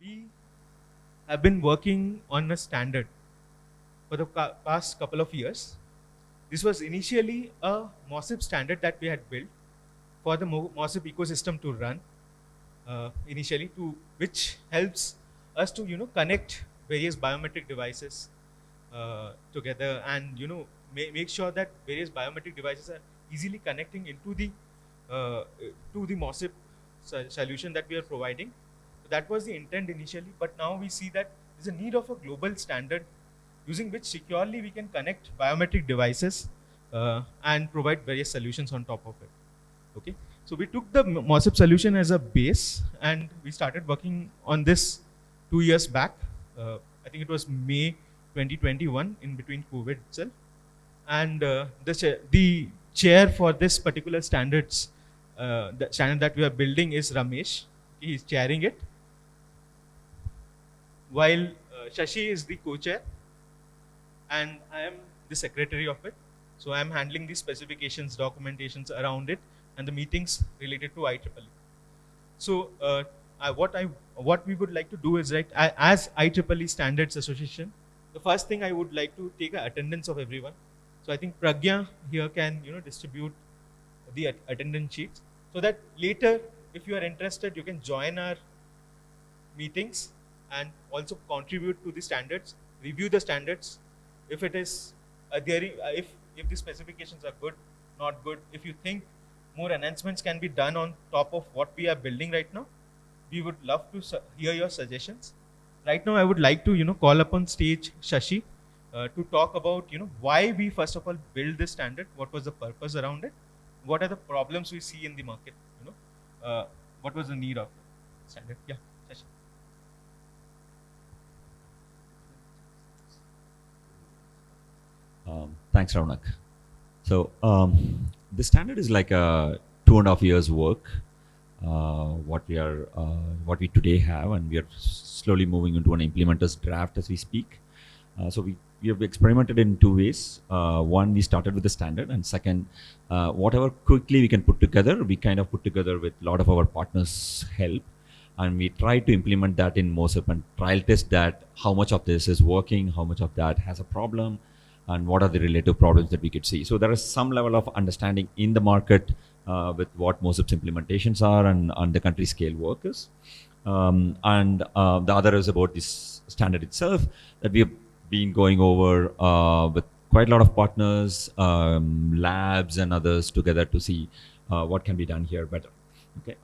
we have been working on a standard for the past couple of years. This was initially a MOSIP standard that we had built for the MOSIP ecosystem to run initially, to which helps us to connect various biometric devices together, and make sure that various biometric devices are easily connecting into the to the MOSIP solution that we are providing. So that was the intent initially, but now we see that there's a need of a global standard using which securely we can connect biometric devices and provide various solutions on top of it. Okay, so we took the MOSIP solution as a base and we started working on this 2 years back. I think it was May 2021, in between COVID itself. And the chair for this particular standards, the standard that we are building, is Ramesh. He is chairing it, while Shashi is the co-chair, and I am the secretary of it. So I am handling the specifications, documentations around it, and the meetings related to IEEE. So what we would like to do is, right, as IEEE Standards Association, the first thing I would like to take attendance of everyone. So I think Pragya here can distribute the attendance sheets, so that later, if you are interested, you can join our meetings and also contribute to the standards, review the standards. If it is if the specifications are good, not good, if you think more enhancements can be done on top of what we are building right now, we would love to hear your suggestions. Right now, I would like to call upon stage Shashi to talk about why we first of all build this standard, what was the purpose around it, what are the problems we see in the market, what was the need of the standard. Yeah, Shashi. Thanks, Rounak. So the standard is like a 2.5 years work. What we today have, and we are slowly moving into an implementer's draft as we speak. So we have experimented in 2 ways. One, we started with the standard, and second, whatever quickly we can put together, we kind of put together with a lot of our partners' help, and we try to implement that in MOSIP and trial test that, how much of this is working, how much of that has a problem, and what are the relative problems that we could see. So there is some level of understanding in the market with what MOSIP's implementations are and the country scale work is. The other is about this standard itself that we have been going over with quite a lot of partners, labs and others together to see what can be done here better. Okay.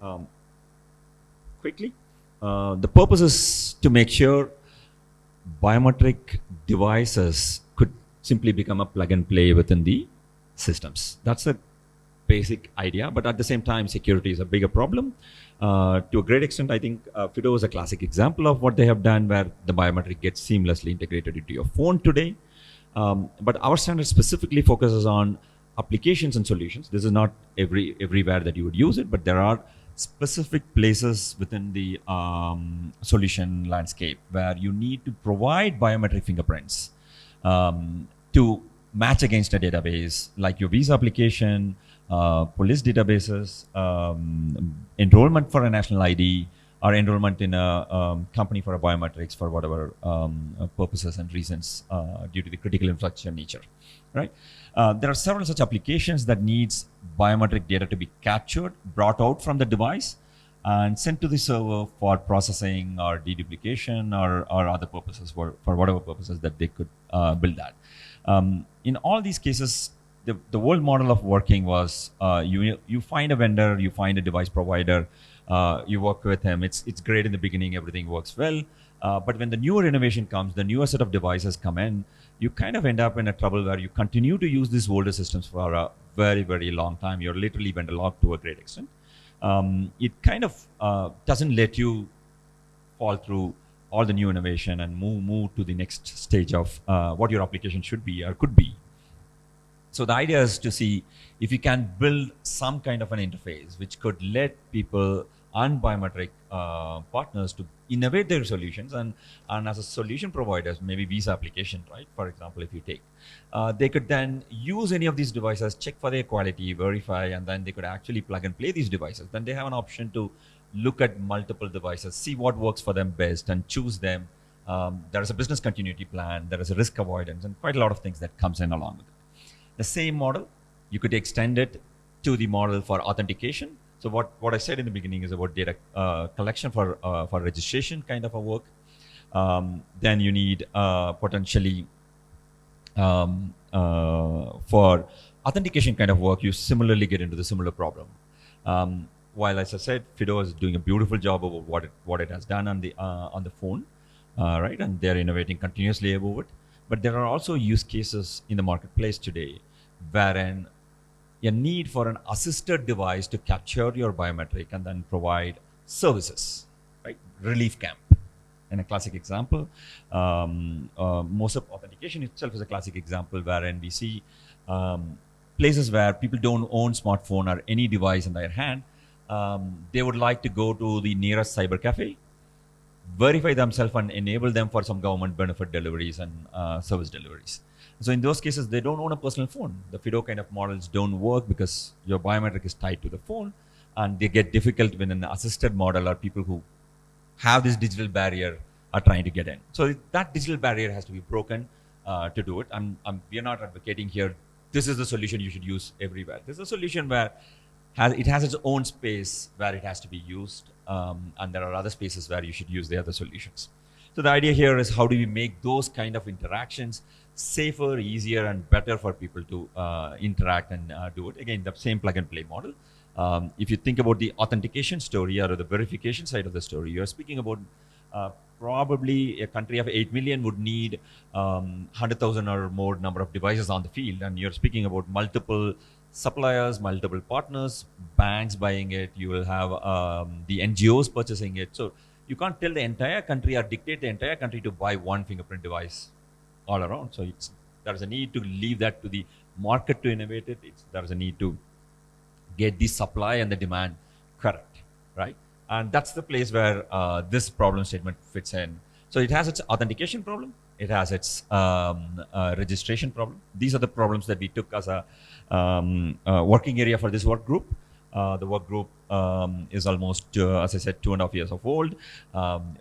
Quickly, the purpose is to make sure biometric devices could simply become a plug and play within the systems. That's the basic idea, but at the same time, security is a bigger problem. To a great extent, I think FIDO is a classic example of what they have done, where the biometric gets seamlessly integrated into your phone today. But our standard specifically focuses on applications and solutions. This is not everywhere that you would use it, but there are specific places within the solution landscape where you need to provide biometric fingerprints to match against a database, like your visa application, police databases, enrollment for a national ID, or enrollment in a company for a biometrics for whatever purposes and reasons due to the critical infrastructure nature, right? There are several such applications that needs biometric data to be captured, brought out from the device, and sent to the server for processing or deduplication or other purposes, for whatever purposes that they could build that. In all these cases, the old model of working was you find a vendor, you find a device provider, you work with him. It's great in the beginning, everything works well. But when the newer innovation comes, the newer set of devices come in, you kind of end up in a trouble where you continue to use these older systems for a very, very long time. You're literally vendor locked to a great extent. It kind of doesn't let you fall through all the new innovation and move to the next stage of what your application should be or could be. So the idea is to see if you can build some kind of an interface which could let people and biometric partners to innovate their solutions, and as a solution providers, maybe visa application, right? For example, if you take, they could then use any of these devices, check for their quality, verify, and then they could actually plug and play these devices. Then they have an option to look at multiple devices, see what works for them best, and choose them. There is a business continuity plan, there is a risk avoidance, and quite a lot of things that comes in along with it. The same model, you could extend it to the model for authentication. So what I said in the beginning is about data collection for registration kind of a work. Then you need potentially for authentication kind of work, you similarly get into the similar problem. While, as I said, FIDO is doing a beautiful job of what it has done on the phone, right? And they're innovating continuously about it. But there are also use cases in the marketplace today wherein a need for an assisted device to capture your biometric and then provide services, right? Relief camp. In a classic example, MOSIP authentication itself is a classic example wherein we see places where people don't own smartphone or any device in their hand. They would like to go to the nearest cyber cafe, verify themselves, and enable them for some government benefit deliveries and service deliveries. So in those cases, they don't own a personal phone. The FIDO kind of models don't work because your biometric is tied to the phone, and they get difficult when an assisted model or people who have this digital barrier are trying to get in. So that digital barrier has to be broken to do it. We are not advocating here, this is the solution you should use everywhere. This is a solution where it has its own space where it has to be used, and there are other spaces where you should use the other solutions. So the idea here is how do we make those kind of interactions safer, easier, and better for people to interact and do it. Again, the same plug and play model. If you think about the authentication story or the verification side of the story, you're speaking about probably a country of 8 million would need 100,000 or more number of devices on the field. And you're speaking about multiple suppliers, multiple partners, banks buying it. You will have the NGOs purchasing it. So you can't tell the entire country or dictate the entire country to buy one fingerprint device all around. So there's a need to leave that to the market to innovate it. There's a need to get the supply and the demand correct, right? And that's the place where this problem statement fits in. So it has its authentication problem. It has its registration problem. These are the problems that we took as a working area for this work group. The work group is almost, as I said, 2.5 years of old.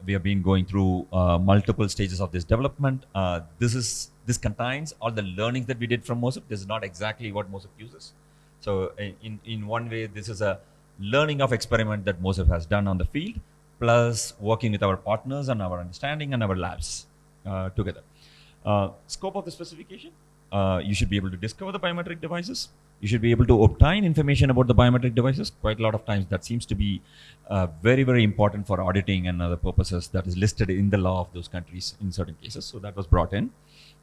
We have been going through multiple stages of this development. This contains all the learnings that we did from MOSIP. This is not exactly what MOSIP uses. So in one way, this is a learning of experiment that MOSIP has done on the field, plus working with our partners and our understanding and our labs together. Scope of the specification, you should be able to discover the biometric devices. You should be able to obtain information about the biometric devices. Quite a lot of times that seems to be very, very important for auditing and other purposes that is listed in the law of those countries in certain cases. So that was brought in.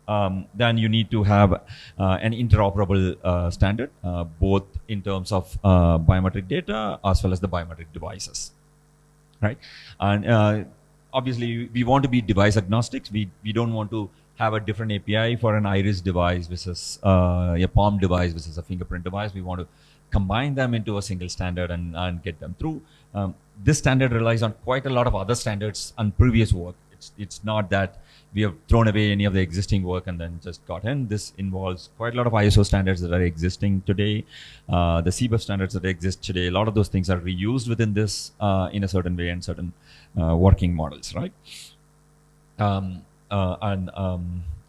Then you need to have an interoperable standard, both in terms of biometric data as well as the biometric devices, right? And obviously, we want to be device agnostics. We don't want to have a different API for an iris device versus a palm device versus a fingerprint device. We want to combine them into a single standard and get them through. This standard relies on quite a lot of other standards and previous work. It's not that we have thrown away any of the existing work and then just got in. This involves quite a lot of ISO standards that are existing today, the CBEF standards that exist today. A lot of those things are reused within this in a certain way and certain working models, right?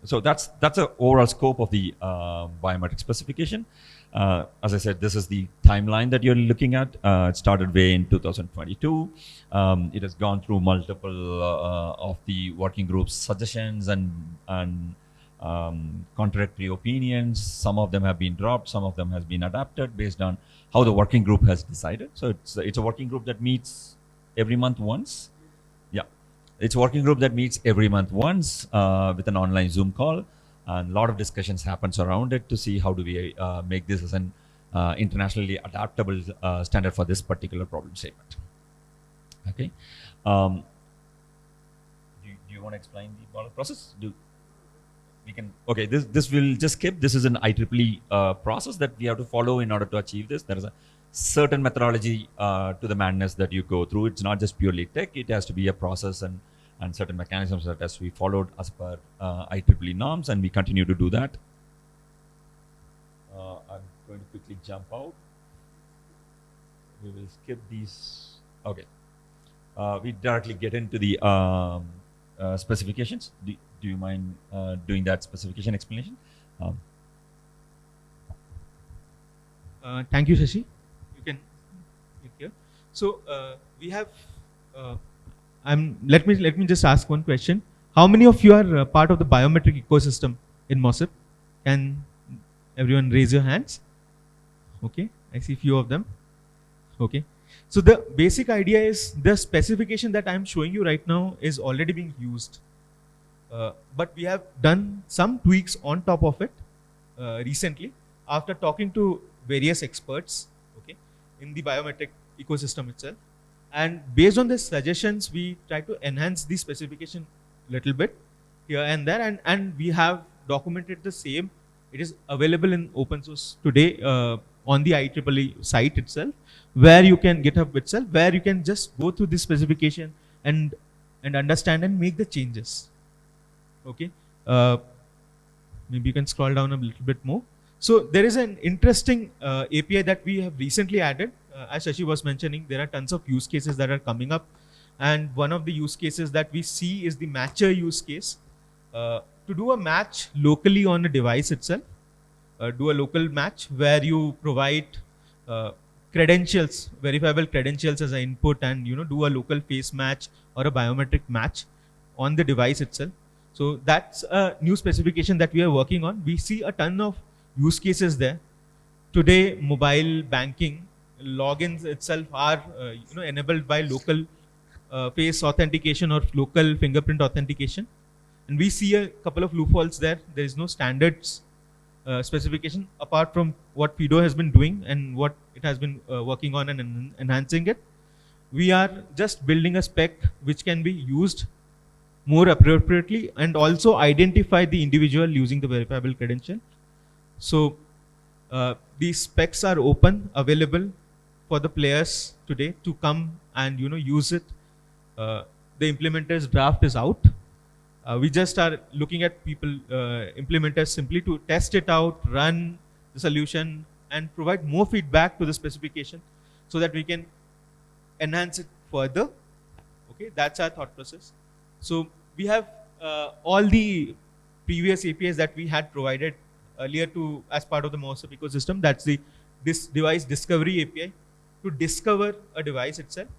So that's the overall scope of the biometric specification. As I said, this is the timeline that you're looking at. It started way in 2022. It has gone through multiple of the working group's suggestions and contradictory opinions. Some of them have been dropped. Some of them has been adapted based on how the working group has decided. So it's a working group that meets every month once. Yeah, it's a working group that meets every month once with an online Zoom call. And a lot of discussions happens around it to see how do we make this as an internationally adaptable standard for this particular problem statement. Okay. Do you want to explain the model process? Okay, this will just skip. This is an IEEE process that we have to follow in order to achieve this. There is a certain methodology to the madness that you go through. It's not just purely tech. It has to be a process and certain mechanisms that has to be followed as per IEEE norms, and we continue to do that. I'm going to quickly jump out. We will skip these. Okay. we directly get into the specifications. Do you mind doing that specification explanation? Thank you, Shashi. You can click here. So we have. Let me just ask one question. How many of you are part of the biometric ecosystem in MOSIP? Can everyone raise your hands? Okay, I see few of them. Okay, so the basic idea is the specification that I'm showing you right now is already being used, but we have done some tweaks on top of it recently after talking to various experts, okay, in the biometric ecosystem itself. And based on the suggestions, we try to enhance the specification little bit here and there, and we have documented the same. It is available in open source today on the IEEE site itself, where you can GitHub itself, where you can just go through this specification and understand and make the changes. Okay, maybe you can scroll down a little bit more. So there is an interesting API that we have recently added. As Shashi was mentioning, there are tons of use cases that are coming up. And one of the use cases that we see is the matcher use case. To do a match locally on a device itself, do a local match where you provide credentials, verifiable credentials as an input, and do a local face match or a biometric match on the device itself. So that's a new specification that we are working on. We see a ton of use cases there. Today, mobile banking logins itself are enabled by local face authentication or local fingerprint authentication, and we see a couple of loopholes there. There is no standards specification apart from what FIDO has been doing and what it has been working on and enhancing it. We are just building a spec which can be used more appropriately and also identify the individual using the verifiable credential. So these specs are open, available for the players today to come and use it. The implementer's draft is out. We just are looking at people, implementers, simply to test it out, run the solution, and provide more feedback to the specification so that we can enhance it further. Okay, that's our thought process. So we have all the previous APIs that we had provided earlier to as part of the MOSIP ecosystem. That's this device discovery API to discover a device itself,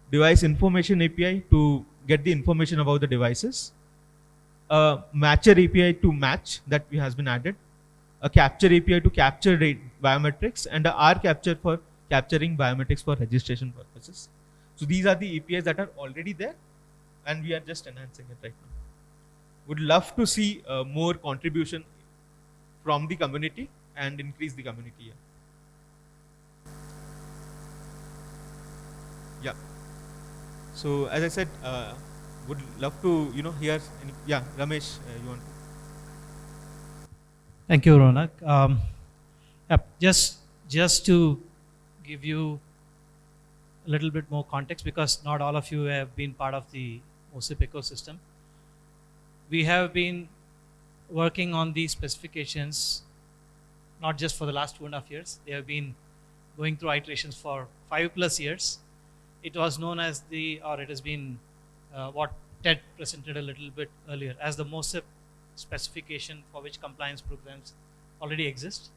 device information API to get the information about the devices, a matcher API to match that has been added, a capture API to capture biometrics, and a R capture for capturing biometrics for registration purposes. So these are the APIs that are already there, and we are just enhancing it right now. Would love to see more contribution from the community and increase the community here. Yeah. So as I said, would love to hear any, yeah, Ramesh, you want? Thank you, Rounak. Just to give you a little bit more context, because not all of you have been part of the MOSIP ecosystem. We have been working on these specifications not just for the last 2.5 years. They have been going through iterations for 5+ years. It was known as it has been what Ted presented a little bit earlier as the MOSIP specification, for which compliance programs already exist.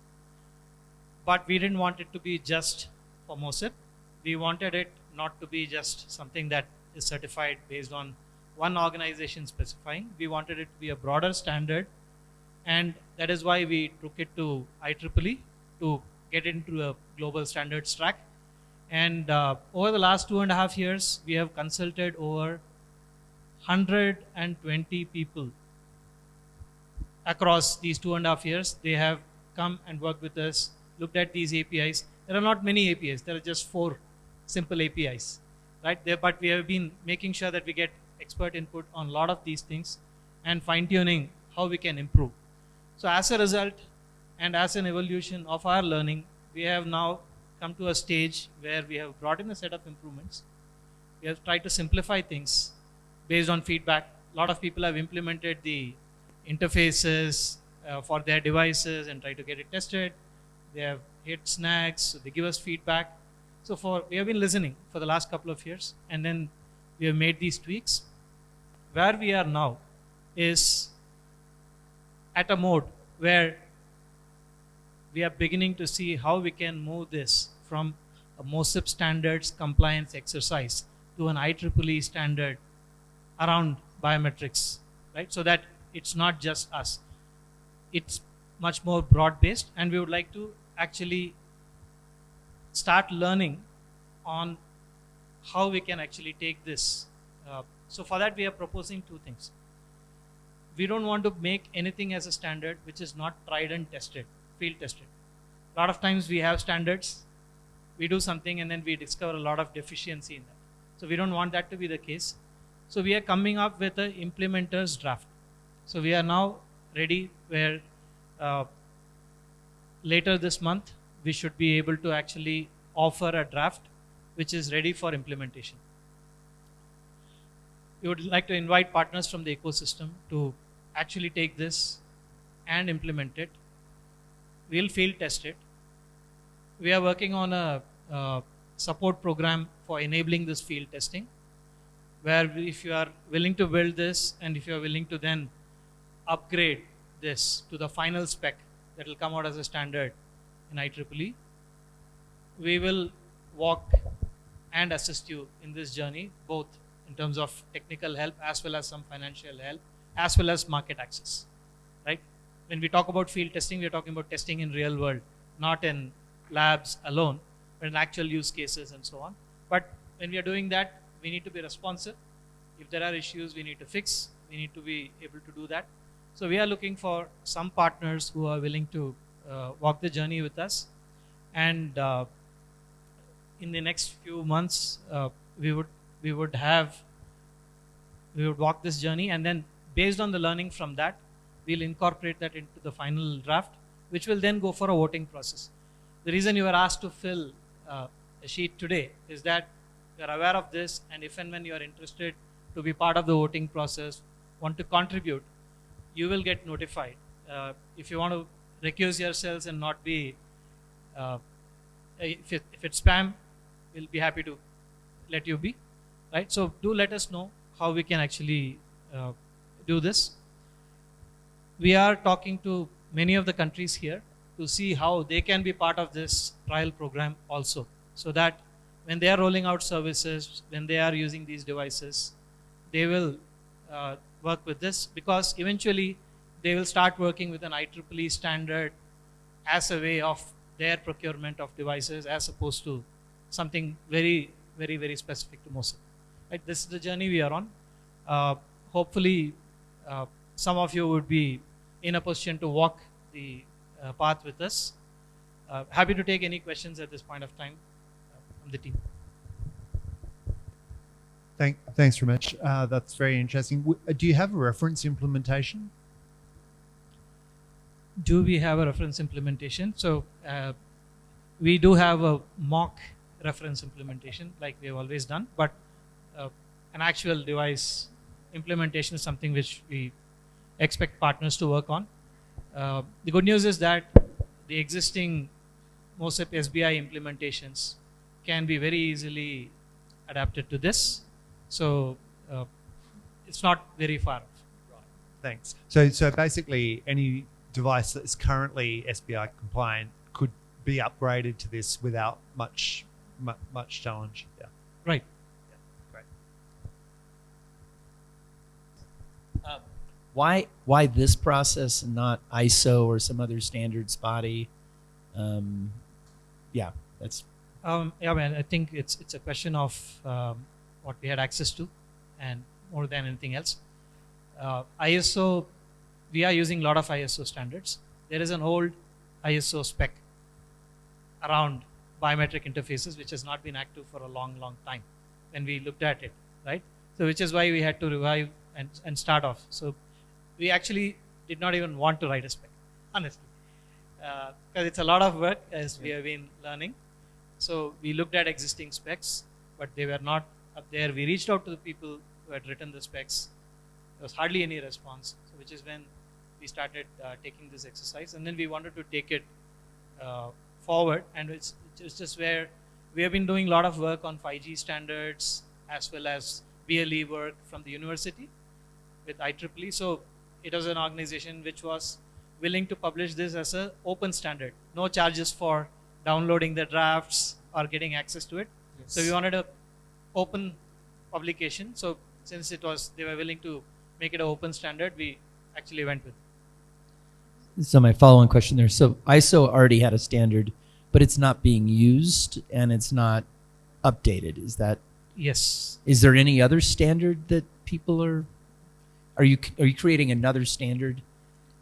But we didn't want it to be just for MOSIP. We wanted it not to be just something that is certified based on one organization specifying. We wanted it to be a broader standard, and that is why we took it to IEEE to get into a global standards track. And over the last 2.5 years, we have consulted over 120 people across these 2.5 years. They have come and worked with us, looked at these APIs. There are not many APIs. There are just 4 simple APIs, right? But we have been making sure that we get expert input on a lot of these things and fine-tuning how we can improve. So as a result, and as an evolution of our learning, we have now come to a stage where we have brought in a set of improvements. We have tried to simplify things based on feedback. A lot of people have implemented the interfaces for their devices and tried to get it tested. They have hit snags, so they give us feedback. So we have been listening for the last couple of years, and then we have made these tweaks. Where we are now is at a mode where we are beginning to see how we can move this from a MOSIP standards compliance exercise to an IEEE standard around biometrics, right? So that it's not just us. It's much more broad-based, and we would like to actually start learning on how we can actually take this. So for that, we are proposing two things. We don't want to make anything as a standard which is not tried and tested, field tested. A lot of times we have standards, we do something, and then we discover a lot of deficiency in that. So we don't want that to be the case. So we are coming up with an implementer's draft. So we are now ready where later this month, we should be able to actually offer a draft which is ready for implementation. We would like to invite partners from the ecosystem to actually take this and implement it. We'll field test it. We are working on a support program for enabling this field testing, where if you are willing to build this and if you are willing to then upgrade this to the final spec that will come out as a standard in IEEE, we will walk and assist you in this journey, both in terms of technical help as well as some financial help, as well as market access, right? When we talk about field testing, we're talking about testing in real world, not in labs alone, but in actual use cases and so on. But when we are doing that, we need to be responsive. If there are issues we need to fix, we need to be able to do that. So we are looking for some partners who are willing to walk the journey with us. And in the next few months, we would walk this journey, and then based on the learning from that, we'll incorporate that into the final draft, which will then go for a voting process. The reason you were asked to fill a sheet today is that you are aware of this, and if and when you are interested to be part of the voting process, want to contribute, you will get notified. If you want to recuse yourselves and not be, if it's spam, we'll be happy to let you be, right? So do let us know how we can actually do this. We are talking to many of the countries here to see how they can be part of this trial program also, so that when they are rolling out services, when they are using these devices, they will work with this, because eventually they will start working with an IEEE standard as a way of their procurement of devices, as opposed to something very, very, very specific to MOSIP. Right? This is the journey we are on. Hopefully, some of you would be in a position to walk the path with us. Happy to take any questions at this point of time from the team. Thanks, Ramesh. That's very interesting. Do you have a reference implementation? Do we have a reference implementation? So we do have a mock reference implementation like we have always done, but an actual device implementation is something which we expect partners to work on. The good news is that the existing MOSIP SBI implementations can be very easily adapted to this. So it's not very far off. Right. Thanks. So basically, any device that is currently SBI compliant could be upgraded to this without much challenge. Yeah. Right. Yeah. Great. Why this process and not ISO or some other standards body? Yeah, that's. Yeah, man. I think it's a question of what we had access to, and more than anything else. ISO, we are using a lot of ISO standards. There is an old ISO spec around biometric interfaces, which has not been active for a long, long time when we looked at it, right? So which is why we had to revive and start off. So we actually did not even want to write a spec, honestly, because it's a lot of work, as we have been learning. So we looked at existing specs, but they were not up there. We reached out to the people who had written the specs. There was hardly any response, so which is when we started taking this exercise, and then we wanted to take it forward, and it's just where we have been doing a lot of work on 5G standards as well as BLE work from the university with IEEE. So it was an organization which was willing to publish this as an open standard. No charges for downloading the drafts or getting access to it. Yes. So we wanted a open publication. So since they were willing to make it an open standard, we actually went with it. So my follow-on question there. So ISO already had a standard, but it's not being used and it's not updated. Yes. Is there any other standard that people are you creating another standard?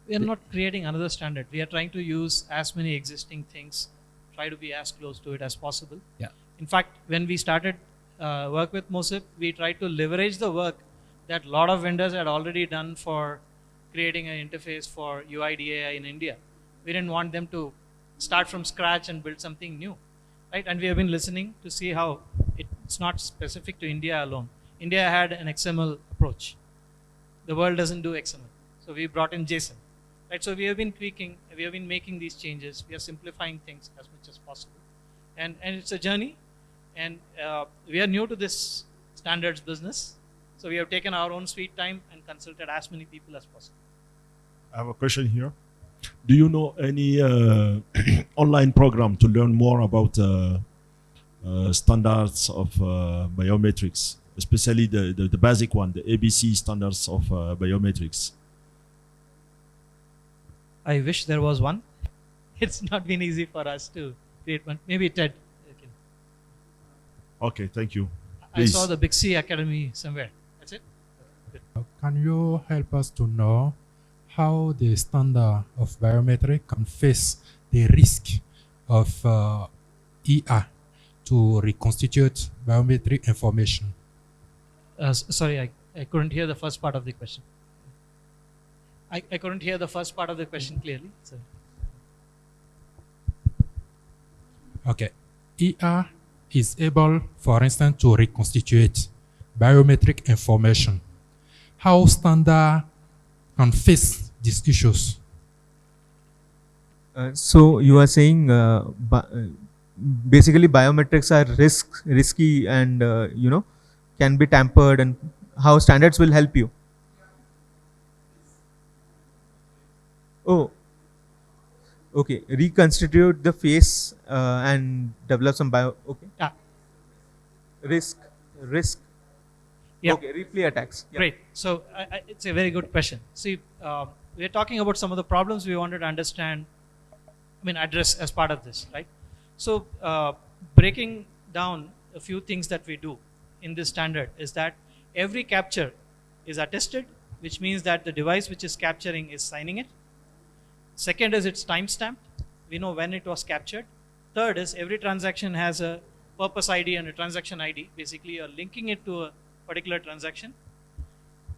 We are not creating another standard. We are trying to use as many existing things, try to be as close to it as possible. Yeah. In fact, when we started work with MOSIP, we tried to leverage the work that a lot of vendors had already done for creating an interface for UIDAI in India. We didn't want them to start from scratch and build something new, right? And we have been listening to see how it's not specific to India alone. India had an XML approach. The world doesn't do XML. So we brought in JSON, right? So we have been tweaking, we have been making these changes. We are simplifying things as much as possible. And it's a journey. And we are new to this standards business. So we have taken our own sweet time and consulted as many people as possible. I have a question here. Do you know any online program to learn more about standards of biometrics, especially the basic one, the ABC standards of biometrics? I wish there was one. It's not been easy for us to create one. Maybe Ted. Okay, thank you. I Please. saw the Big C Academy somewhere. That's it. Good. Can you help us to know how the standard of biometric can face the risk of ER to reconstitute biometric information? Sorry, I couldn't hear the first part of the question. I couldn't hear the first part of the question clearly. So. Okay. ER is able, for instance, to reconstitute biometric information. How standard can face these issues? So you are saying basically biometrics are risky and can be tampered, and how standards will help you. Oh, okay. Reconstitute the face and develop some okay. Yeah. Risk. Yeah. Okay. Replay attacks. Yeah. Great. So it's a very good question. See, we're talking about some of the problems we wanted to understand, address as part of this, right? So breaking down a few things that we do in this standard is that every capture is attested, which means that the device which is capturing is signing it. Second is it's timestamped. We know when it was captured. Third is every transaction has a purpose ID and a transaction ID. Basically, you're linking it to a particular transaction.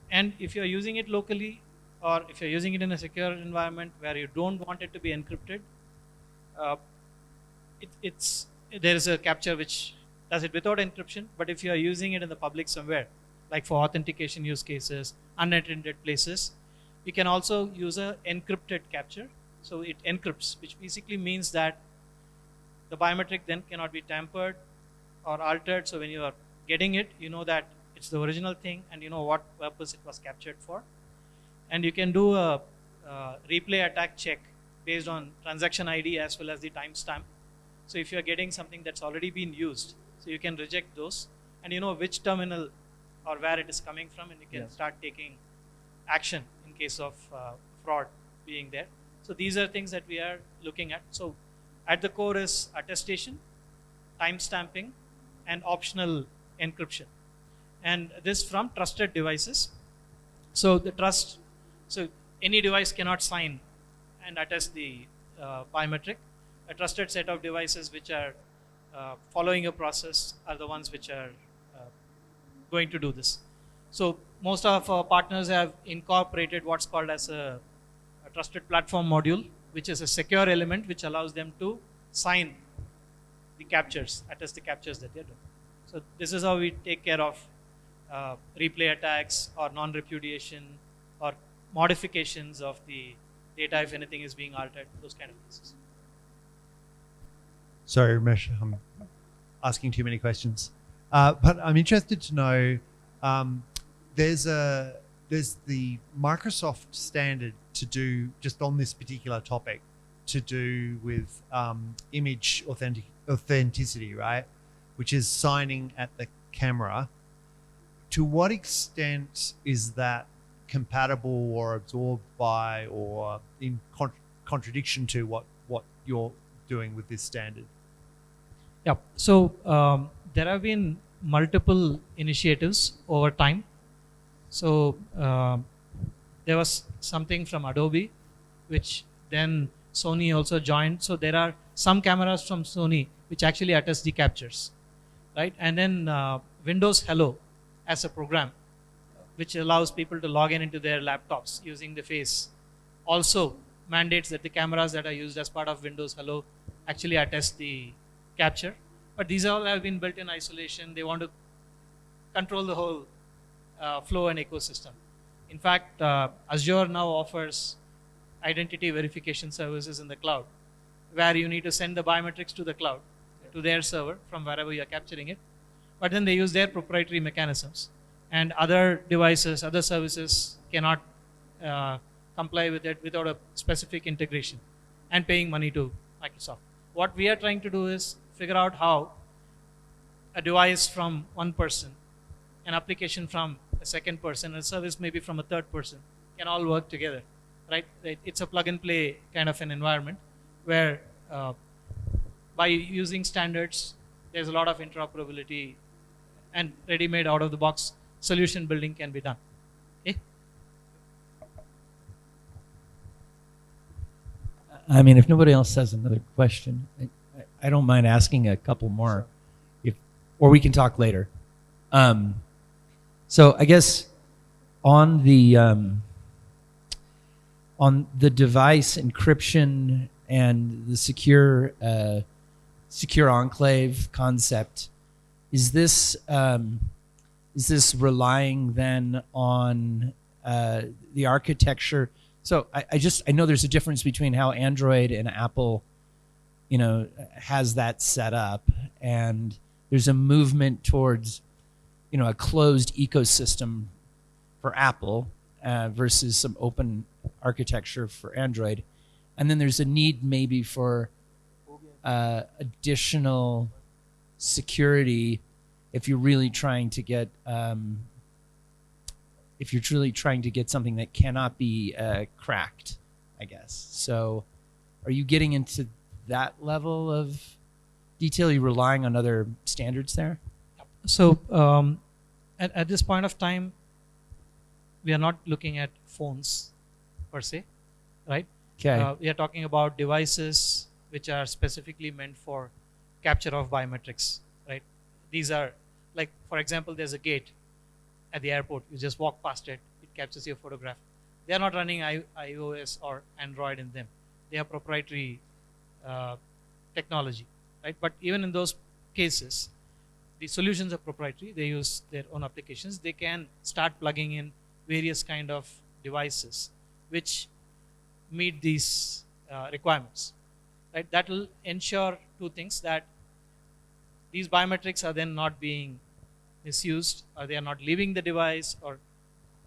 And if you're using it locally, or if you're using it in a secure environment where you don't want it to be encrypted, there is a capture which does it without encryption. But if you are using it in the public somewhere, like for authentication use cases, unattended places, you can also use a encrypted capture. So it encrypts, which basically means that the biometric then cannot be tampered or altered. So when you are getting it, you know that it's the original thing and you know what purpose it was captured for. And you can do a replay attack check based on transaction ID as well as the timestamp. So if you're getting something that's already been used, so you can reject those and you know which terminal or where it is coming from, and you can start taking action in case of fraud being there. So these are things that we are looking at. So at the core is attestation, timestamping, and optional encryption. And this from trusted devices. So so any device cannot sign and attest the biometric. A trusted set of devices which are following a process are the ones which are going to do this. So most of our partners have incorporated what's called as a trusted platform module, which is a secure element which allows them to sign the captures, attest the captures that they're doing. So this is how we take care of replay attacks or non-repudiation or modifications of the data if anything is being altered, those kind of cases. Sorry, Ramesh. asking too many questions. But I'm interested to know, there's the Microsoft standard to do just on this particular topic to do with image authenticity, right? Which is signing at the camera. To what extent is that compatible or absorbed by or in contradiction to what you're doing with this standard? Yeah. So there have been multiple initiatives over time. So there was something from Adobe, which then Sony also joined. So there are some cameras from Sony which actually attest the captures, right? And then Windows Hello as a program, which allows people to log in into their laptops using the face, also mandates that the cameras that are used as part of Windows Hello actually attest the capture. But these all have been built in isolation. They want to control the whole flow and ecosystem. In fact, Azure now offers identity verification services in the cloud, where you need to send the biometrics to the cloud, to their server from wherever you are capturing it. But then they use their proprietary mechanisms, and other devices, other services cannot comply with it without a specific integration and paying money to Microsoft. What we are trying to do is figure out how a device from one person, an application from a second person, a service maybe from a third person, can all work together, right? It's a plug and play kind of an environment where by using standards, there's a lot of interoperability and ready-made out-of-the-box solution building can be done. Okay? I mean, if nobody else has another question, I don't mind asking a couple more, or we can talk later. So I guess on the device encryption and the secure enclave concept, is this relying then on the architecture? So I know there's a difference between how Android and Apple, has that set up, and there's a movement towards, a closed ecosystem for Apple versus some open architecture for Android, and then there's a need maybe for additional security if you're really trying to get something that cannot be cracked, I guess. So are you getting into that level of detail? Are you relying on other standards there? So at this point of time, we are not looking at phones per se, right? Okay. We are talking about devices which are specifically meant for capture of biometrics, right? These are, like, for example, there's a gate at the airport. You just walk past it, it captures your photograph. They are not running iOS or Android in them. They are proprietary technology, right? But even in those cases, the solutions are proprietary. They use their own applications. They can start plugging in various kind of devices which meet these requirements, right? That will ensure two things: that these biometrics are then not being misused, or they are not leaving the device, or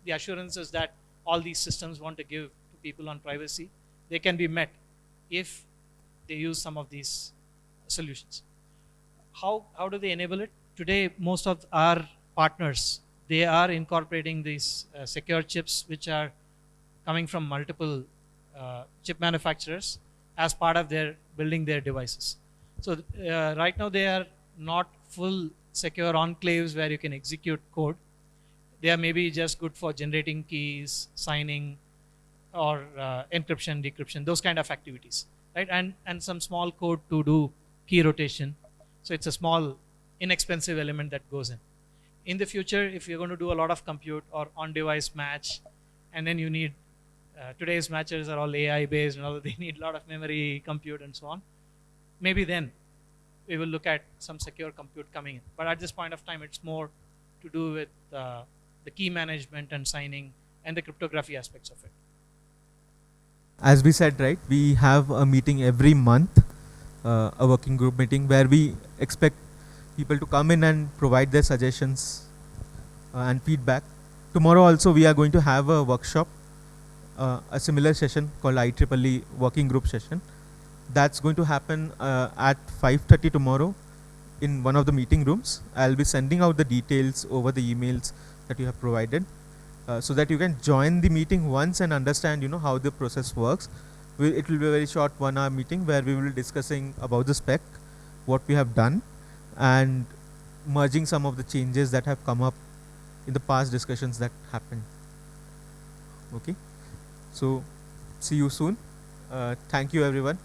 the assurances that all these systems want to give to people on privacy, they can be met if they use some of these solutions. How do they enable it? Today, most of our partners, they are incorporating these secure chips which are coming from multiple chip manufacturers as part of their building their devices. So right now they are not full secure enclaves where you can execute code. They are maybe just good for generating keys, signing, or encryption, decryption, those kind of activities, right? And some small code to do key rotation. So it's a small, inexpensive element that goes in. In the future, if you're going to do a lot of compute or on-device match, and then you need, today's matches are all AI-based, and all, they need a lot of memory, compute, and so on. Maybe then we will look at some secure compute coming in. But at this point of time, it's more to do with the key management and signing and the cryptography aspects of it. As we said, right, we have a meeting every month, a working group meeting, where we expect people to come in and provide their suggestions and feedback. Tomorrow also we are going to have a workshop, a similar session called IEEE working group session. That's going to happen at 5:30 tomorrow in one of the meeting rooms. I'll be sending out the details over the emails that you have provided, so that you can join the meeting once and understand, how the process works. It will be a very short 1 hour meeting where we will be discussing about the spec, what we have done, and merging some of the changes that have come up in the past discussions that happened. Okay, so see you soon. Thank you everyone.